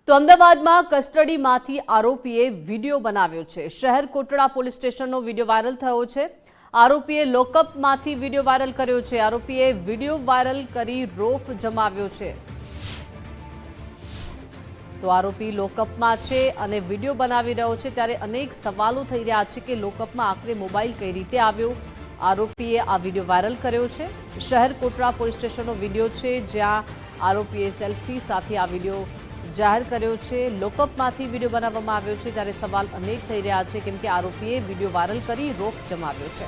તો અમદાવાદમાં કસ્ટડીમાંથી આરોપીએ વિડીયો બનાવ્યો છે। શહેર કોટડા પોલીસ સ્ટેશનનો વિડીયો વાયરલ થયો છે। આરોપીએ લોકઅપમાંથી વિડીયો વાયરલ કર્યો છે। આરોપીએ વિડીયો વાયરલ કરી રોફ જમાવ્યો છે। તો આરોપી લોકઅપમાં છે અને વિડીયો બનાવી રહ્યો છે, ત્યારે અનેક સવાલો થઈ રહ્યા છે કે લોકઅપમાં આખરે મોબાઈલ કઈ રીતે આવ્યો। આરોપીએ આ વિડીયો વાયરલ કર્યો છે। શહેર કોટડા પોલીસ સ્ટેશનનો વિડીયો છે, જ્યાં આરોપીએ સેલ્ફી સાથે આ વિડીયો જાહેર કર્યો છે। લોકઅપમાંથી વિડીયો બનાવવામાં આવ્યો છે, ત્યારે સવાલ અનેક થઈ રહ્યા છે, કેમ કે આરોપીએ વિડીયો વાયરલ કરી રોફ જમાવ્યો છે।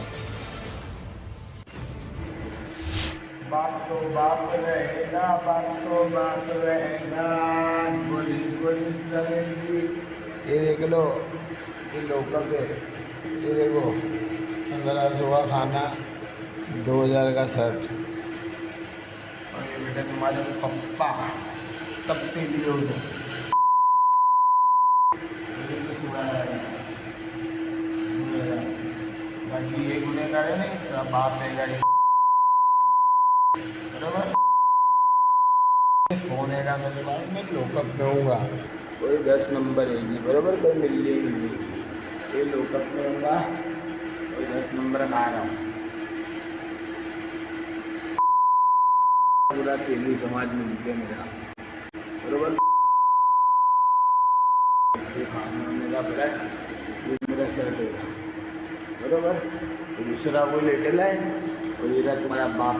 बाप तो बाप रहेगा, बाप तो बाप रहेगा, गोली गोली चलेगी। ये देख लो, ये लोकल है। ये देखो 1500 का खाना, 2000 का शर्ट, और ये बेटा तुम्हारे पप्पा सबके लिए हो गए। बाकी ये गुनेगार है नहीं, तेरा बाप रहेगा। बराबर फोन है मेरे पास, मैं लोकअप में हूँगा, कोई 10 नंबर है बराबर, कोई मिल नहीं, ये लोकअप में हूँगा, कोई 10 नंबर खा रहा हूँ। पूरा तेली समाज में लिखे मेरा, बराबर। मेरा ब्लड, ये मेरा शर्ट है, बराबर। दूसरा वो लेटल है और ये रहा तुम्हारा बाप।